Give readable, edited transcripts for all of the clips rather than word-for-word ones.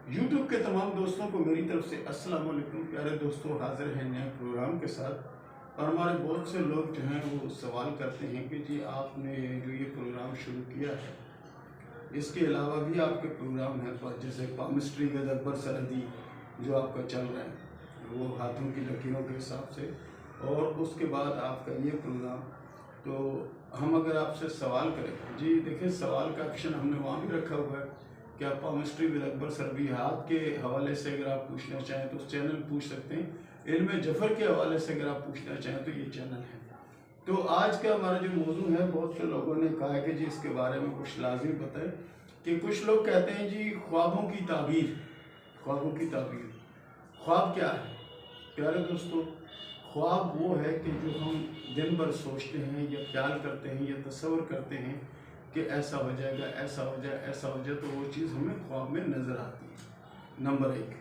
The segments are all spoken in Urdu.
YouTube کے تمام دوستوں کو میری طرف سے السلام علیکم۔ پیارے دوستوں، حاضر ہیں نئے پروگرام کے ساتھ، اور ہمارے بہت سے لوگ جو ہیں وہ سوال کرتے ہیں کہ جی آپ نے جو یہ پروگرام شروع کیا ہے، اس کے علاوہ بھی آپ کے پروگرام ہیں، جیسے پامسٹری ود اکبر سرحدی جو آپ کا چل رہا ہے وہ ہاتھوں کی لکیروں کے حساب سے، اور اس کے بعد آپ کا یہ پروگرام، تو ہم اگر آپ سے سوال کریں، جی دیکھیں سوال کا آپشن ہم نے وہاں بھی رکھا ہوا ہے کہ آپ پامسٹری ود اکبر سرحدی ہاتھ کے حوالے سے اگر آپ پوچھنا چاہیں تو اس چینل پوچھ سکتے ہیں، علم جفر کے حوالے سے اگر آپ پوچھنا چاہیں تو یہ چینل ہے۔ تو آج کا ہمارا جو موضوع ہے، بہت سے لوگوں نے کہا ہے کہ جی اس کے بارے میں کچھ لازمی بتائیں، کہ کچھ لوگ کہتے ہیں جی خوابوں کی تعبیر، خوابوں کی تعبیر، خواب کیا ہے؟ پیارے دوستو، خواب وہ ہے کہ جو ہم دن بھر سوچتے ہیں یا خیال کرتے ہیں یا تصور کرتے ہیں کہ ایسا ہو جائے گا، ایسا ہو جائے، ایسا ہو جائے، تو وہ چیز ہمیں خواب میں نظر آتی ہے۔ نمبر 1،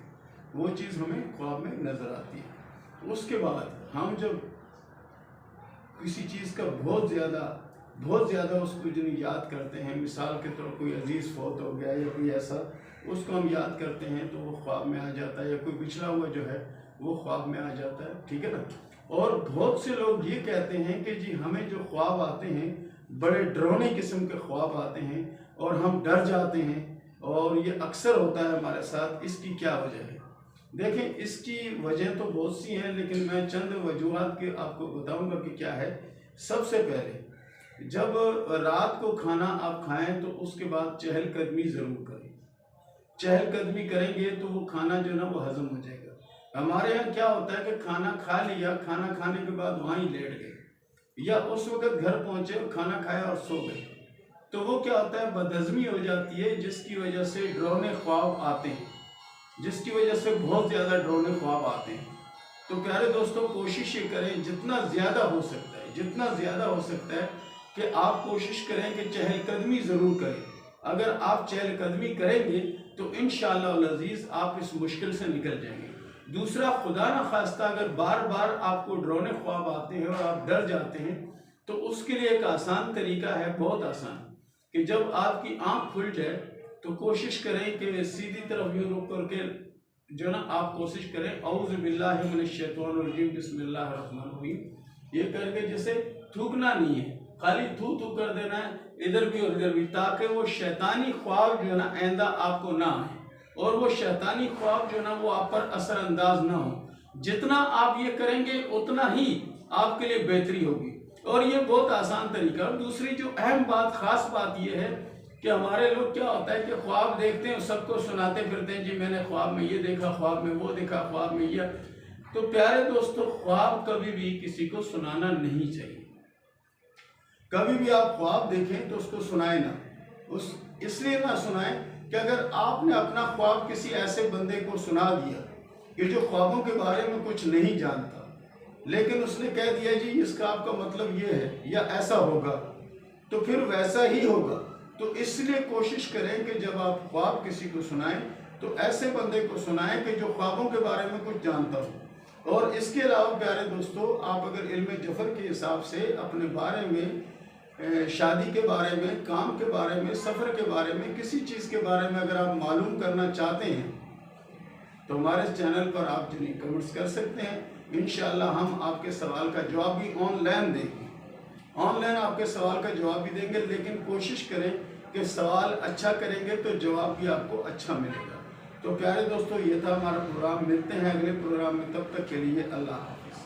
وہ چیز ہمیں خواب میں نظر آتی ہے۔ اس کے بعد ہم جب کسی چیز کا بہت زیادہ اس کو جو یاد کرتے ہیں، مثال کے طور کوئی عزیز فوت ہو گیا یا کوئی ایسا، اس کو ہم یاد کرتے ہیں تو وہ خواب میں آ جاتا ہے، یا کوئی پچھلا ہوا جو ہے وہ خواب میں آ جاتا ہے، ٹھیک ہے نا۔ اور بہت سے لوگ یہ کہتے ہیں کہ جی ہمیں جو خواب آتے ہیں بڑے ڈرونے قسم کے خواب آتے ہیں اور ہم ڈر جاتے ہیں، اور یہ اکثر ہوتا ہے ہمارے ساتھ۔ اس کی کیا وجہ ہے؟ دیکھیں اس کی وجہ تو بہت سی ہیں، لیکن میں چند وجوہات کے آپ کو بتاؤں گا کہ کیا ہے۔ سب سے پہلے، جب رات کو کھانا آپ کھائیں تو اس کے بعد چہل قدمی ضرور کریں۔ چہل قدمی کریں گے تو وہ کھانا جو نا وہ ہضم ہو جائے گا۔ ہمارے ہاں کیا ہوتا ہے کہ کھانا کھا لیا، کھانا کھانے کے بعد وہاں ہی لیٹ گئے، یا اس وقت گھر پہنچے اور کھانا کھایا اور سو گئے، تو وہ کیا ہوتا ہے، بدہضمی ہو جاتی ہے، جس کی وجہ سے ڈرونے خواب آتے ہیں، جس کی وجہ سے بہت زیادہ ڈرونے خواب آتے ہیں۔ تو پیارے دوستوں، کوشش یہ کریں جتنا زیادہ ہو سکتا ہے کہ آپ کوشش کریں کہ چہل قدمی ضرور کریں۔ اگر آپ چہل قدمی کریں گے تو انشاءاللہ العزیز آپ اس مشکل سے نکل جائیں گے۔ دوسرا، خدا نہ خواستہ اگر بار بار آپ کو ڈرونے خواب آتے ہیں اور آپ ڈر جاتے ہیں، تو اس کے لیے ایک آسان طریقہ ہے، بہت آسان، کہ جب آپ کی آنکھ کھل جائے تو کوشش کریں کہ سیدھی طرف یوں رک کر کے جو نا آپ کوشش کریں اعوذ باللہ من الشیطان الرجیم بسم اللہ الرحمن الرحیم، یہ کر کے جسے تھوکنا نہیں ہے، خالی تھو کر دینا ہے ادھر بھی اور ادھر بھی، تاکہ وہ شیطانی خواب جو نا آئندہ آپ کو نہ آئے، اور وہ شیطانی خواب جو نا وہ آپ پر اثر انداز نہ ہو۔ جتنا آپ یہ کریں گے اتنا ہی آپ کے لیے بہتری ہوگی، اور یہ بہت آسان طریقہ۔ اور دوسری جو اہم بات، خاص بات یہ ہے کہ ہمارے لوگ کیا ہوتا ہے کہ خواب دیکھتے ہیں، سب کو سناتے پھرتے ہیں، جی میں نے خواب میں یہ دیکھا، خواب میں وہ دیکھا، خواب میں یہ۔ تو پیارے دوستو، خواب کبھی بھی کسی کو سنانا نہیں چاہیے۔ کبھی بھی آپ خواب دیکھیں تو اس کو سنائیں نہ، اس لیے نہ سنائیں کہ اگر آپ نے اپنا خواب کسی ایسے بندے کو سنا دیا کہ جو خوابوں کے بارے میں کچھ نہیں جانتا، لیکن اس نے کہہ دیا جی اس کا آپ کا مطلب یہ ہے یا ایسا ہوگا، تو پھر ویسا ہی ہوگا۔ تو اس لیے کوشش کریں کہ جب آپ خواب کسی کو سنائیں تو ایسے بندے کو سنائیں کہ جو خوابوں کے بارے میں کچھ جانتا ہو۔ اور اس کے علاوہ پیارے دوستو، آپ اگر علم جفر کے حساب سے اپنے بارے میں، شادی کے بارے میں، کام کے بارے میں، سفر کے بارے میں، کسی چیز کے بارے میں اگر آپ معلوم کرنا چاہتے ہیں تو ہمارے چینل پر آپ جنہیں کمنٹس کر سکتے ہیں۔ انشاءاللہ ہم آپ کے سوال کا جواب بھی آن لائن دیں گے، آن لائن آپ کے سوال کا جواب بھی دیں گے، لیکن کوشش کریں کہ سوال اچھا کریں گے تو جواب بھی آپ کو اچھا ملے گا۔ تو پیارے دوستو، یہ تھا ہمارا پروگرام۔ ملتے ہیں اگلے پروگرام میں، تب تک کے لیے اللہ حافظ۔